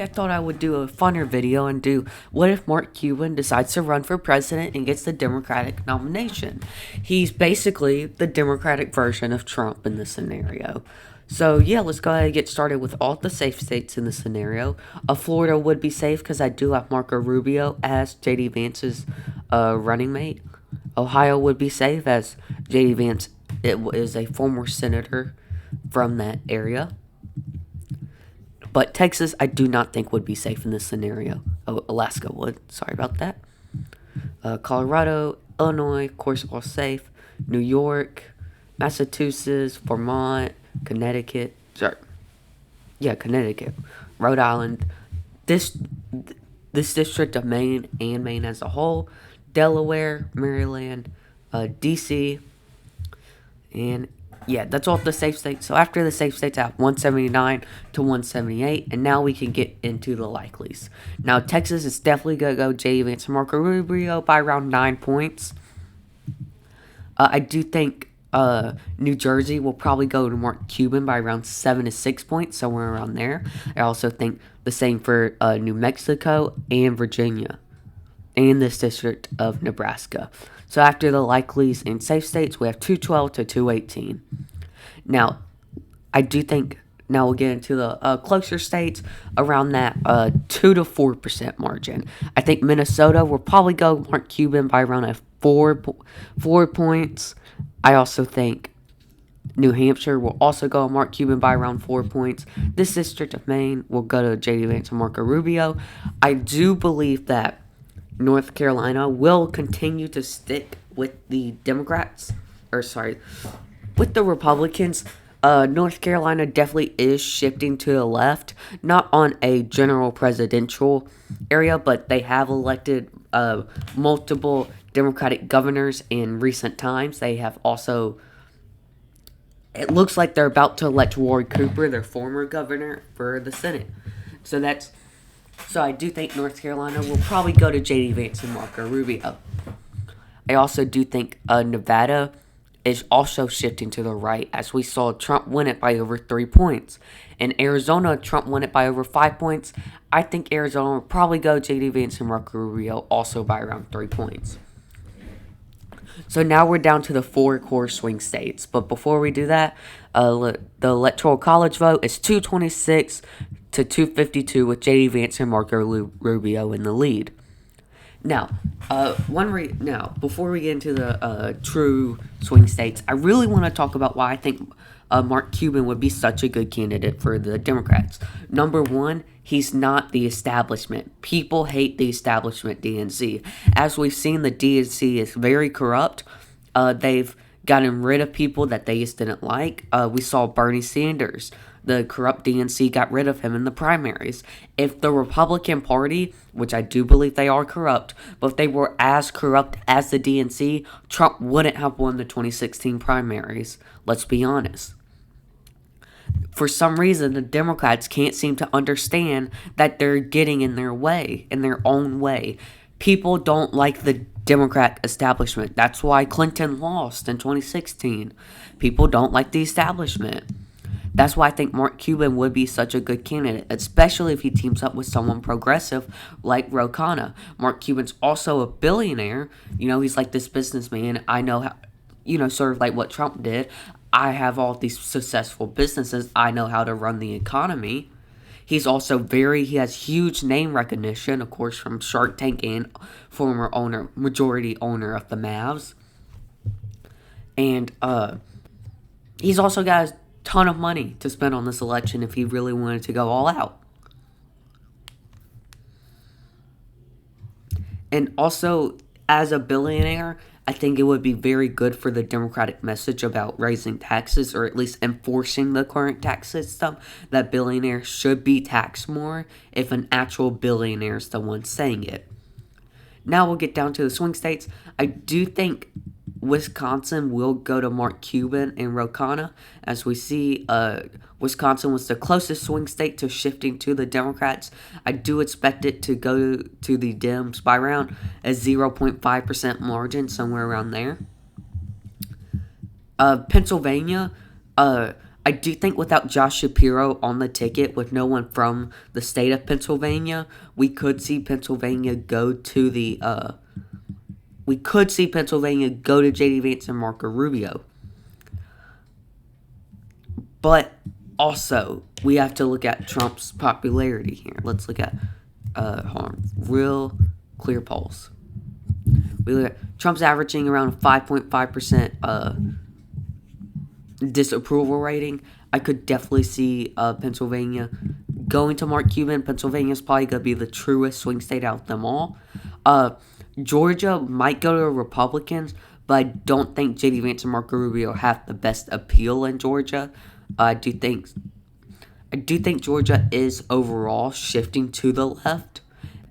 I thought I would do a funner video and do what if Mark Cuban decides to run for president and gets the Democratic nomination. He's basically the Democratic version of Trump in this scenario. So yeah, let's go ahead and get started with all the safe states in the scenario. Florida would be safe because I do have Marco Rubio as JD Vance's running mate. Ohio would be safe as JD Vance is a former senator from that area. But Texas, I do not think would be safe in this scenario. Oh, Alaska would. Sorry about that. Colorado, Illinois, of course, all safe. New York, Massachusetts, Vermont, Connecticut. Sorry. Yeah, Connecticut. Rhode Island. This this district of Maine and Maine as a whole. Delaware, Maryland, D.C., and yeah, that's all the safe states. So after the safe states, I have 179 to 178, and now we can get into the likelies. Now Texas is definitely gonna go J. Vance and Marco Rubio by around 9 points. I do think New Jersey will probably go to Mark Cuban by around 7 to 6 points, somewhere around there. I also think the same for New Mexico and Virginia, and this district of Nebraska. So after the likelies and safe states, we have 212 to 218. Now, I do think now we'll get into the closer states around that 2 to 4% margin. I think Minnesota will probably go Mark Cuban by around 4 points. I also think New Hampshire will also go Mark Cuban by around 4 points. This district of Maine will go to J.D. Vance and Marco Rubio. I do believe that North Carolina will continue to stick with the Democrats, with the Republicans. North Carolina definitely is shifting to the left, not on a general presidential area, but they have elected multiple Democratic governors in recent times. They have also, it looks like they're about to elect Roy Cooper, their former governor, for the Senate. So I do think North Carolina will probably go to J.D. Vance and Marco Rubio. I also do think Nevada is also shifting to the right, as we saw Trump win it by over 3 points. In Arizona, Trump won it by over 5 points. I think Arizona will probably go J.D. Vance and Marco Rubio also by around 3 points. So now we're down to the 4 core swing states. But before we do that, the Electoral College vote is 226 to 252 with J.D. Vance and Marco Rubio in the lead. Now, before we get into the true swing states, I really want to talk about why I think Mark Cuban would be such a good candidate for the Democrats. Number one, he's not the establishment. People hate the establishment DNC. As we've seen, the DNC is very corrupt. They've gotten rid of people that they just didn't like. We saw Bernie Sanders. The corrupt DNC got rid of him in the primaries. If the Republican Party, which I do believe they are corrupt, but if they were as corrupt as the DNC, Trump wouldn't have won the 2016 primaries. Let's be honest. For some reason, the Democrats can't seem to understand that they're getting in their way, in their own way. People don't like the Democrat establishment. That's why Clinton lost in 2016. People don't like the establishment. That's why I think Mark Cuban would be such a good candidate, especially if he teams up with someone progressive like Ro Khanna. Mark Cuban's also a billionaire. He's like this businessman. I know how, sort of like what Trump did. I have all these successful businesses. I know how to run the economy. He has huge name recognition, of course, from Shark Tank and majority owner of the Mavs. And he's also got a ton of money to spend on this election if he really wanted to go all out. And also, as a billionaire, I think it would be very good for the Democratic message about raising taxes, or at least enforcing the current tax system, that billionaires should be taxed more if an actual billionaire is the one saying it. Now we'll get down to the swing states. I do think Wisconsin will go to Mark Cuban and Ro Khanna. As we see, Wisconsin was the closest swing state to shifting to the Democrats. I do expect it to go to the Dems by around a 0.5% margin, somewhere around there. Pennsylvania, I I do think without Josh Shapiro on the ticket, with no one from the state of Pennsylvania, we could see Pennsylvania go to J.D. Vance and Marco Rubio. But also, we have to look at Trump's popularity here. Let's look at real clear polls. We look at Trump's averaging around 5.5% disapproval rating. I could definitely see Pennsylvania going to Mark Cuban. Pennsylvania's probably going to be the truest swing state out of them all. Georgia might go to Republicans, but I don't think J.D. Vance and Marco Rubio have the best appeal in Georgia. I do think Georgia is overall shifting to the left,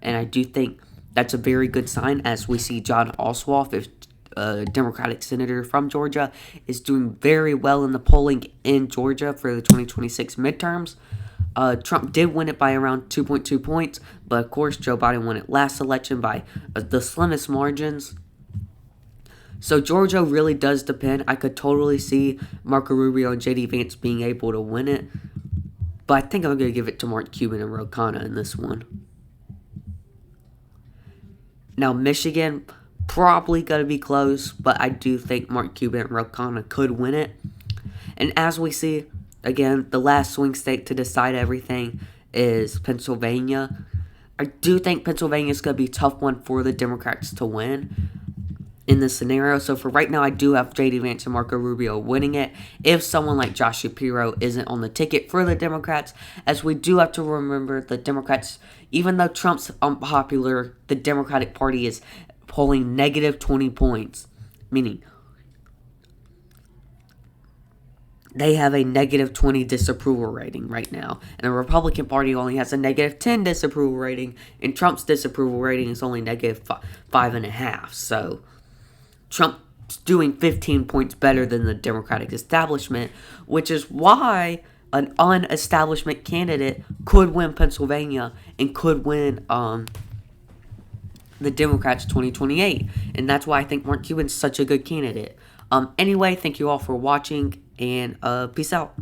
and I do think that's a very good sign, as we see John Ossoff, a Democratic senator from Georgia, is doing very well in the polling in Georgia for the 2026 midterms. Trump did win it by around 2.2 points, but of course Joe Biden won it last election by the slimmest margins. So Georgia really does depend. I could totally see Marco Rubio and J.D. Vance being able to win it, but I think I'm going to give it to Mark Cuban and Ro Khanna in this one. Now Michigan, probably going to be close, but I do think Mark Cuban and Ro Khanna could win it. And as we see, again, the last swing state to decide everything is Pennsylvania. I do think Pennsylvania is going to be a tough one for the Democrats to win in this scenario. So for right now, I do have J.D. Vance and Marco Rubio winning it if someone like Josh Shapiro isn't on the ticket for the Democrats, as we do have to remember the Democrats, even though Trump's unpopular, the Democratic Party is polling negative 20 points, meaning they have a negative 20 disapproval rating right now, and the Republican Party only has a negative 10 disapproval rating, and Trump's disapproval rating is only negative 5.5. So Trump's doing 15 points better than the Democratic establishment, which is why an un-establishment candidate could win Pennsylvania and could win the Democrats 2028. And that's why I think Mark Cuban's such a good candidate. Anyway, thank you all for watching, and peace out.